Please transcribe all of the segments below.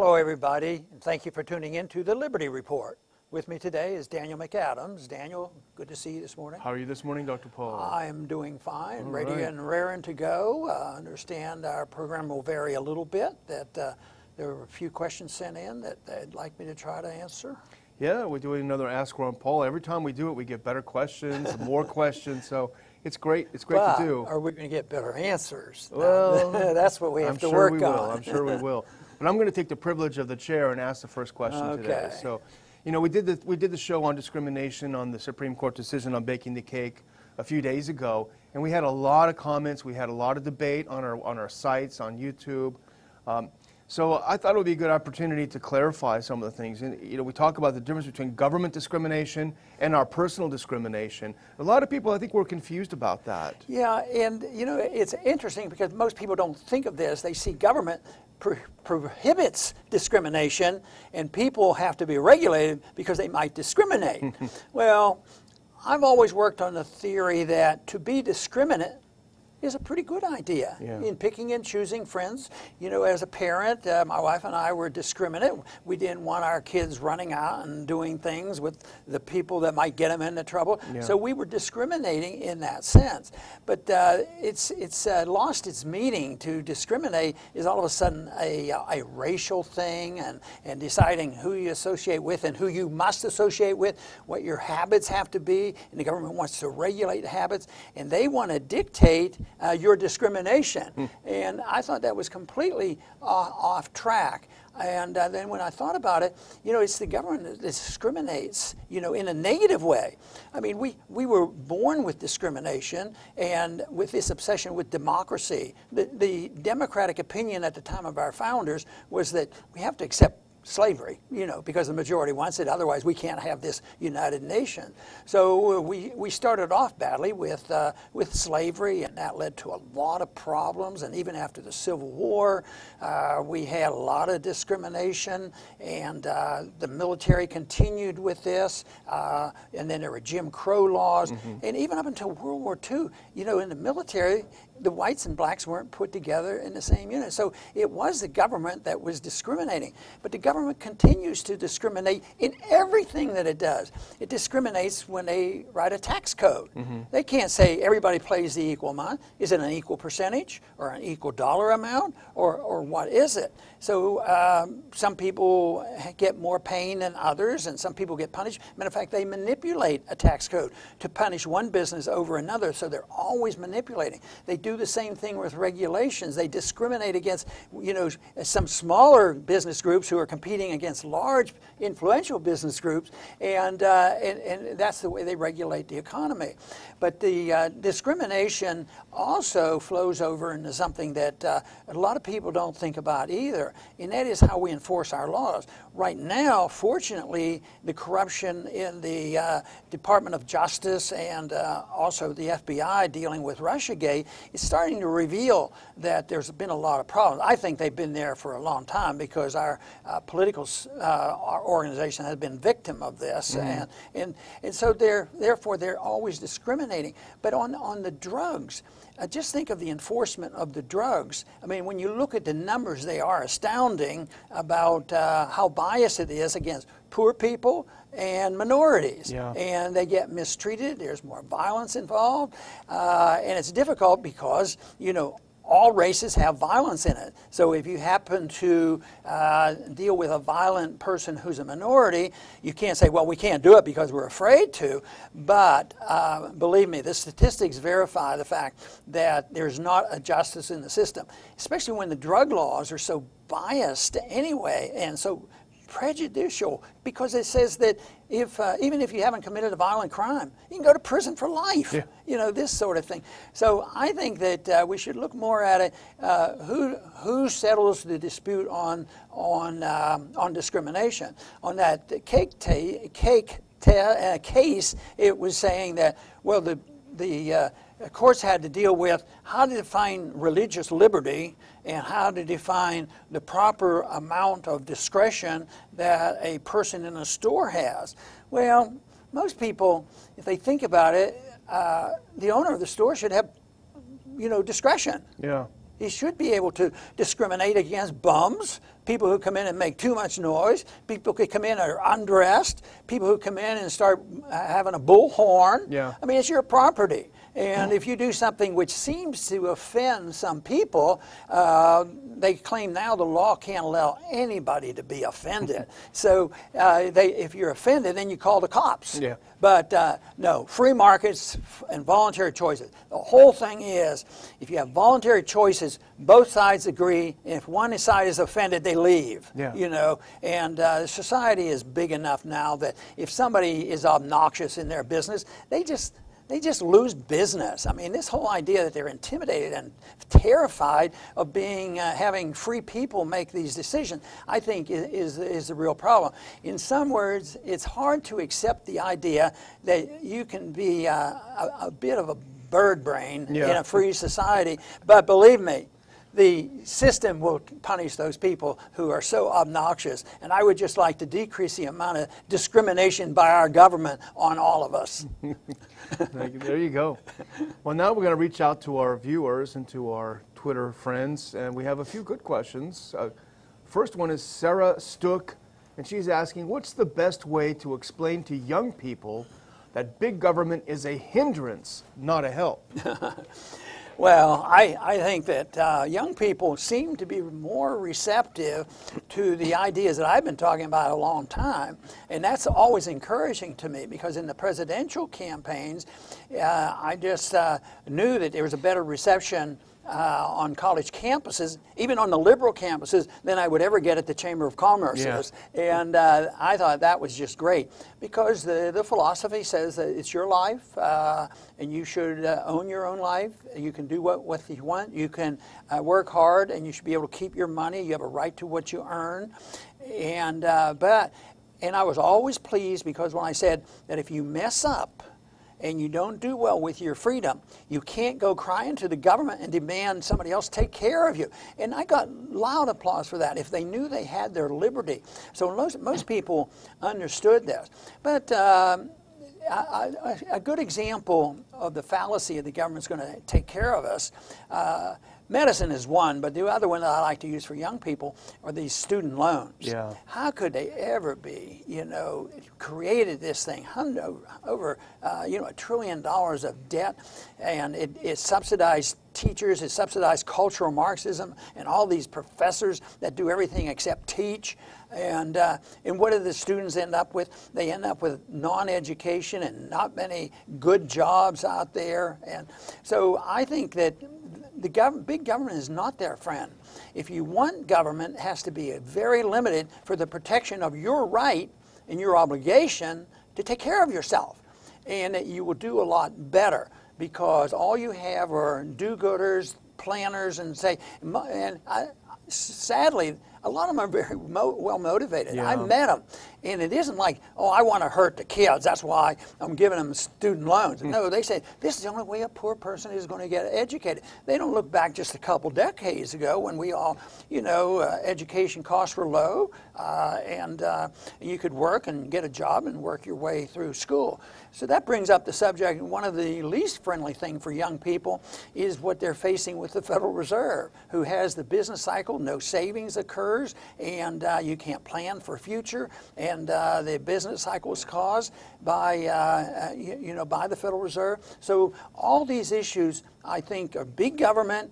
Hello, everybody, and thank you for tuning in to the Liberty Report. With me today is Daniel McAdams. Daniel, good to see you this morning. How are you this morning, Dr. Paul? I am doing fine, All ready right. and raring to go. Understand our program will vary a little bit, that there were a few questions sent in that they'd like me to try to answer. Yeah, we're doing another Ask Ron Paul. Every time we do it, we get better questions, more questions, so it's great. It's great to do. Are we going to get better answers? Well, that's what we have to work on. I'm sure we will. But I'm going to take the privilege of the chair and ask the first question today. So, you know, we did the show on discrimination on the Supreme Court decision on baking the cake a few days ago, and we had a lot of comments. We had a lot of debate on our sites, on YouTube. So I thought it would be a good opportunity to clarify some of the things. And, you know, we talk about the difference between government discrimination and our personal discrimination. A lot of people, I think, were confused about that. Yeah, and, you know, it's interesting because most people don't think of this. They see government prohibits discrimination, and people have to be regulated because they might discriminate. Well, I've always worked on the theory that to be discriminate is a pretty good idea in picking and choosing friends. You know, as a parent, my wife and I were discriminate. We didn't want our kids running out and doing things with the people that might get them into trouble. Yeah. So we were discriminating in that sense. But it's lost its meaning. To discriminate is all of a sudden a racial thing, and deciding who you associate with and who you must associate with, what your habits have to be. And the government wants to regulate habits, and they want to dictate your discrimination. And I thought that was completely off track. And then when I thought about it, you know, it's the government that discriminates, you know, in a negative way. I mean, we were born with discrimination and with this obsession with democracy. The democratic opinion at the time of our founders was that we have to accept slavery, you know, because the majority wants it. Otherwise, we can't have this united nation. So we started off badly with slavery, and that led to a lot of problems. And even after the Civil War, we had a lot of discrimination, and the military continued with this. And then there were Jim Crow laws, and even up until World War II, you know, in the military, the whites and blacks weren't put together in the same unit. So it was the government that was discriminating. But the government continues to discriminate in everything that it does. It discriminates when they write a tax code. They can't say everybody pays the equal amount. Is it an equal percentage or an equal dollar amount, or what is it? So some people get more pain than others, and some people get punished. Matter of fact, they manipulate a tax code to punish one business over another, so they're always manipulating. They do the same thing with regulations. They discriminate against, you know, some smaller business groups who are competing against large, influential business groups, and that's the way they regulate the economy. But the discrimination also flows over into something that a lot of people don't think about either, and that is how we enforce our laws. Right now, fortunately, the corruption in the Department of Justice and also the FBI dealing with Russiagate is starting to reveal that there's been a lot of problems. I think they've been there for a long time because our political our organization has been victim of this, and so therefore they're always discriminating. But on the drugs, just think of the enforcement of the drugs. I mean, when you look at the numbers, they are astounding about how biased it is against poor people and minorities. And they get mistreated. There's more violence involved. And it's difficult because, you know, all races have violence in it. So if you happen to deal with a violent person who's a minority, you can't say, well, we can't do it because we're afraid to. But believe me, the statistics verify the fact that there's not a justice in the system, especially when the drug laws are so biased anyway and so prejudicial, because it says that if even if you haven't committed a violent crime, you can go to prison for life. You know, this sort of thing. So I think that we should look more at it. Who settles the dispute on discrimination? On that case, it was saying that, well, the courts had to deal with how to define religious liberty and how to define the proper amount of discretion that a person in a store has. Well, most people, if they think about it, the owner of the store should have, you know, discretion. He should be able to discriminate against bums, people who come in and make too much noise, people who come in and are undressed, people who come in and start having a bullhorn. Yeah. I mean, it's your property. And if you do something which seems to offend some people, they claim now the law can't allow anybody to be offended. So if you're offended, then you call the cops. Yeah. But no, free markets and voluntary choices. The whole thing is, if you have voluntary choices, both sides agree. And if one side is offended, they leave. Yeah. You know, and society is big enough now that if somebody is obnoxious in their business, they just lose business. I mean, this whole idea that they're intimidated and terrified of being having free people make these decisions, I think is the real problem. In some words, it's hard to accept the idea that you can be a bit of a bird brain in a free society. But believe me, the system will punish those people who are so obnoxious. And I would just like to decrease the amount of discrimination by our government on all of us. There you go. Well, now we're going to reach out to our viewers and to our Twitter friends, and we have a few good questions. First one is Sarah Stuck, and she's asking, what's the best way to explain to young people that big government is a hindrance, not a help? Well, I think that young people seem to be more receptive to the ideas that I've been talking about a long time, and that's always encouraging to me, because in the presidential campaigns, I just knew that there was a better reception on college campuses, even on the liberal campuses, than I would ever get at the Chamber of Commerce. Yeah. And I thought that was just great, because the philosophy says that it's your life, and you should own your own life. You can do what you want. You can work hard, and you should be able to keep your money. You have a right to what you earn. And I was always pleased, because when I said that if you mess up and you don't do well with your freedom, you can't go crying to the government and demand somebody else take care of you. And I got loud applause for that, if they knew they had their liberty. So most people understood this. But a good example of the fallacy of the government's going to take care of us, medicine is one, but the other one that I like to use for young people are these student loans. Yeah. How could they ever be, created this thing, over $1 trillion of debt, and it subsidized teachers, it subsidized cultural Marxism, and all these professors that do everything except teach. And what do the students end up with? They end up with non-education and not many good jobs out there. And so I think that big government is not their friend. If you want government, it has to be very limited for the protection of your right and your obligation to take care of yourself. And you will do a lot better, because all you have are do-gooders, planners, and sadly, a lot of them are very well motivated. Yeah. I met them, and it isn't like, oh, I want to hurt the kids, that's why I'm giving them student loans. No, they say, this is the only way a poor person is going to get educated. They don't look back just a couple decades ago when we all, education costs were low, and you could work and get a job and work your way through school. So that brings up the subject. One of the least friendly things for young people is what they're facing with the Federal Reserve, who has the business cycle, no savings occurs, and you can't plan for future, and the business cycle is caused by, by the Federal Reserve. So all these issues, I think, are big government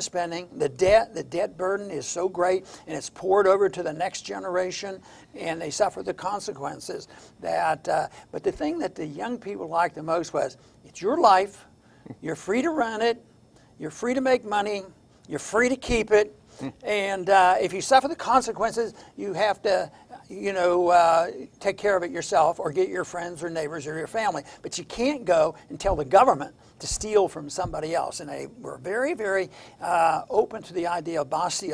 spending. The debt burden is so great, and it's poured over to the next generation, and they suffer the consequences. But the thing that the young people liked the most was, it's your life, you're free to run it, you're free to make money, you're free to keep it, and if you suffer the consequences, you have to take care of it yourself, or get your friends or neighbors or your family. But you can't go and tell the government to steal from somebody else. And they were very, very open to the idea of bastion.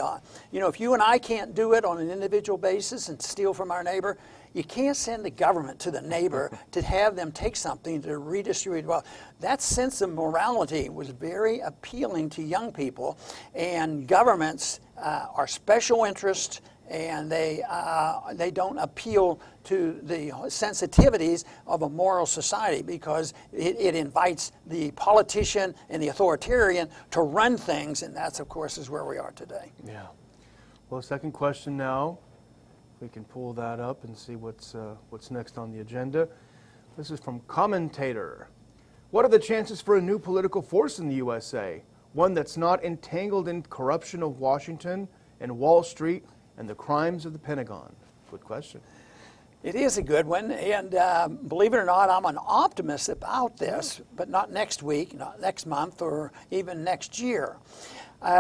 If you and I can't do it on an individual basis and steal from our neighbor, you can't send the government to the neighbor to have them take something to redistribute wealth. That sense of morality was very appealing to young people, and governments are special interest, and they don't appeal to the sensitivities of a moral society, because it invites the politician and the authoritarian to run things, and that's, of course, is where we are today. Yeah. Well, second question now. We can pull that up and see what's next on the agenda. This is from Commentator. What are the chances for a new political force in the USA? One that's not entangled in corruption of Washington and Wall Street and the crimes of the Pentagon? Good question. It is a good one, and believe it or not, I'm an optimist about this, but not next week, not next month, or even next year.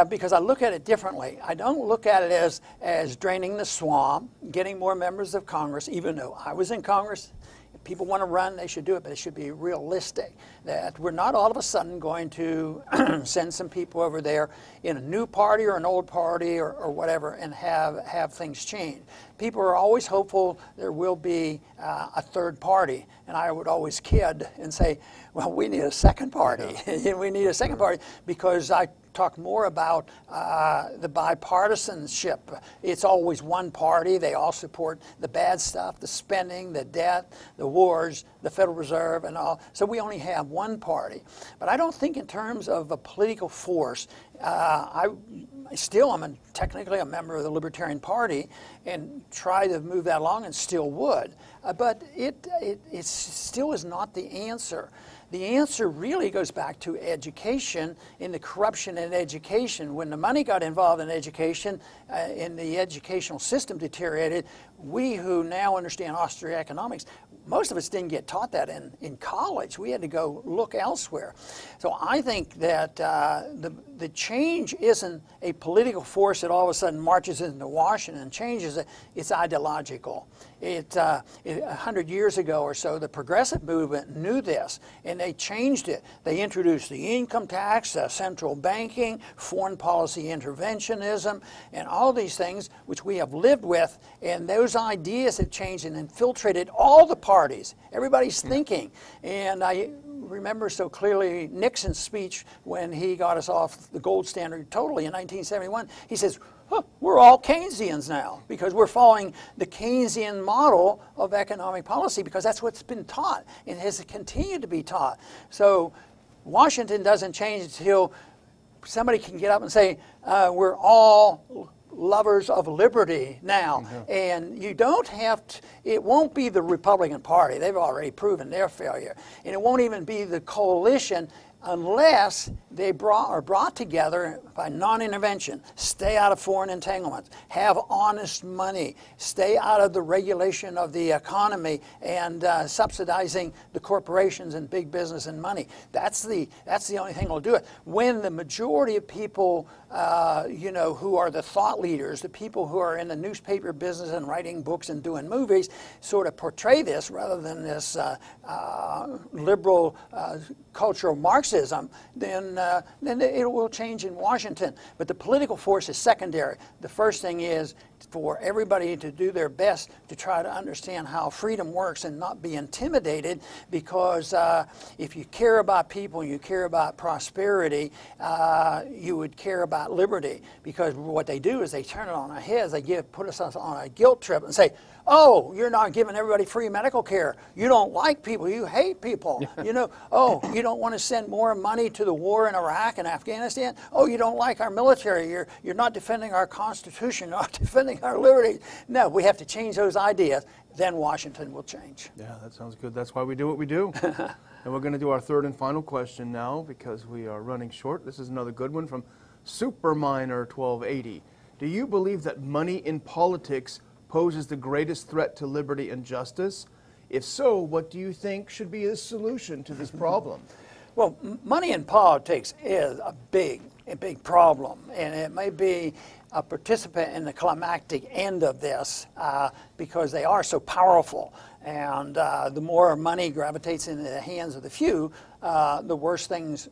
Because I look at it differently. I don't look at it as draining the swamp, getting more members of Congress, even though I was in Congress. If people want to run, they should do it, but it should be realistic. That we're not all of a sudden going to send some people over there in a new party or an old party or whatever and have things change. People are always hopeful there will be a third party. And I would always kid and say, well, we need a second party. Yeah. We need a second party because I talk more about the bipartisanship. It's always one party. They all support the bad stuff, the spending, the debt, the wars, the Federal Reserve, and all. So we only have one party. But I don't think in terms of a political force. I still am technically a member of the Libertarian Party and try to move that along and still would. But it still is not the answer. The answer really goes back to education, in the corruption in education. When the money got involved in education, and the educational system deteriorated, we who now understand Austrian economics, most of us didn't get taught that in college. We had to go look elsewhere. So I think that the change isn't a political force that all of a sudden marches into Washington and changes it. It's ideological. 100 years ago or so, the progressive movement knew this, and they changed it. They introduced the income tax, central banking, foreign policy interventionism, and all these things which we have lived with, and those ideas have changed and infiltrated all the parties. Everybody's thinking. And I remember so clearly Nixon's speech when he got us off the gold standard totally in 1971. He says, we're all Keynesians now because we're following the Keynesian model of economic policy because that's what's been taught and has continued to be taught. So Washington doesn't change until somebody can get up and say, we're all lovers of liberty now. Mm-hmm. And you don't have to, it won't be the Republican Party. They've already proven their failure. And it won't even be the coalition unless they are brought together by non-intervention. Stay out of foreign entanglements. Have honest money. Stay out of the regulation of the economy and subsidizing the corporations and big business and money. That's the only thing that will do it. When the majority of people, who are the thought leaders, the people who are in the newspaper business and writing books and doing movies, sort of portray this rather than this liberal cultural Marxism, then it will change in Washington. But the political force is secondary. The first thing is for everybody to do their best to try to understand how freedom works and not be intimidated, because if you care about people and you care about prosperity, you would care about liberty. Because what they do is they turn it on our heads. They put us on a guilt trip and say, oh, you're not giving everybody free medical care. You don't like people. You hate people. Oh, you don't want to send more money to the war in Iraq and Afghanistan. Oh, you don't like our military. You're not defending our Constitution. You're not defending our liberties. No, we have to change those ideas. Then Washington will change. Yeah, that sounds good. That's why we do what we do. And we're going to do our third and final question now because we are running short. This is another good one from Superminer 1280. Do you believe that money in politics poses the greatest threat to liberty and justice? If so, what do you think should be the solution to this problem? Well, money in politics is a big problem, and it may be a participant in the climactic end of this because they are so powerful. And the more money gravitates into the hands of the few, the worse things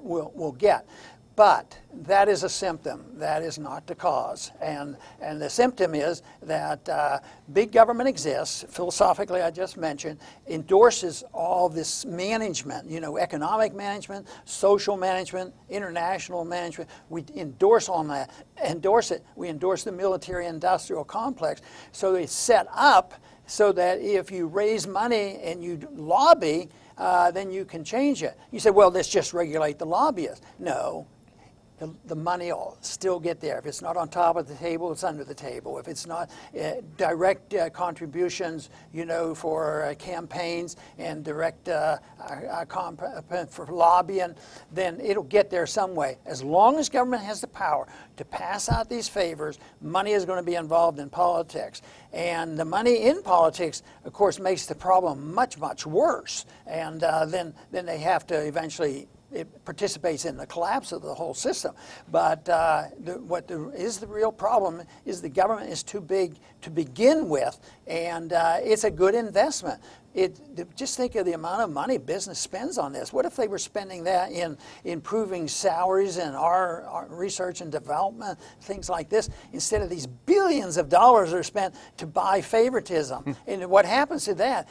will get. But that is a symptom. That is not the cause. And the symptom is that big government exists, philosophically I just mentioned, endorses all this management, economic management, social management, international management. We endorse on that, we endorse the military-industrial complex. So it's set up so that if you raise money and you lobby, then you can change it. You say, well, let's just regulate the lobbyists. No. the money will still get there. If it's not on top of the table, it's under the table. If it's not direct contributions, for campaigns and direct for lobbying, then it'll get there some way. As long as government has the power to pass out these favors, money is going to be involved in politics. And the money in politics, of course, makes the problem much, much worse. And then they have to eventually, it participates in the collapse of the whole system. But what is the real problem is the government is too big to begin with, and it's a good investment. Just think of the amount of money business spends on this. What if they were spending that in improving salaries and our research and development, things like this, instead of these billions of dollars that are spent to buy favoritism? And what happens to that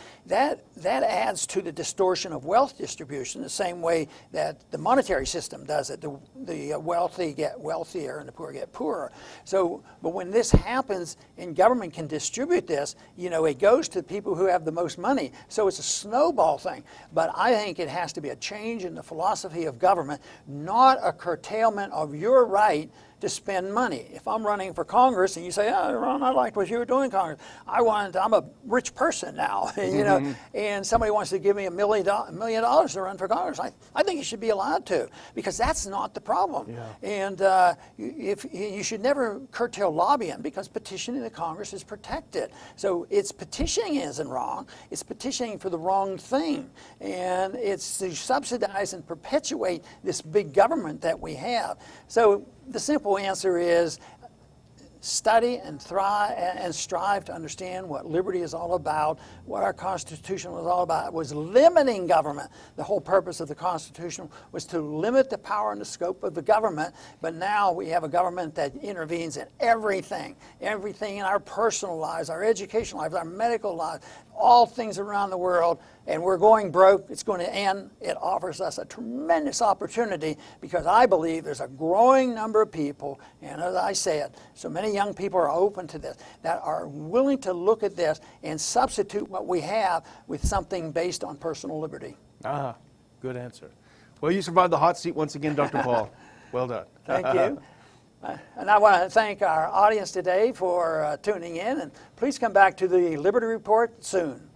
adds to the distortion of wealth distribution, the same way that the monetary system does it. The wealthy get wealthier and the poor get poorer. So, but when this happens and government can distribute this, it goes to the people who have the most money. So it's a snowball thing. But I think it has to be a change in the philosophy of government, not a curtailment of your right to spend money. If I'm running for Congress and you say, "Oh, Ron, I liked what you were doing in Congress. I'm a rich person now," and somebody wants to give me $1 million to run for Congress, I think you should be allowed to, because that's not the problem. Yeah. And if you should never curtail lobbying, because petitioning the Congress is protected. So it's petitioning isn't wrong. It's petitioning for the wrong thing, and it's to subsidize and perpetuate this big government that we have. So the simple answer is study and thrive and strive to understand what liberty is all about, what our Constitution was all about. It was limiting government. The whole purpose of the Constitution was to limit the power and the scope of the government, but now we have a government that intervenes in everything in our personal lives, our educational lives, our medical lives, all things around the world, and we're going broke. It's going to end. It offers us a tremendous opportunity, because I believe there's a growing number of people, and as I said, so many young people are open to this, that are willing to look at this and substitute what we have with something based on personal liberty. Good answer. Well, you survived the hot seat once again, Dr. Paul. Well done. Thank you. And I want to thank our audience today for tuning in, and please come back to the Liberty Report soon.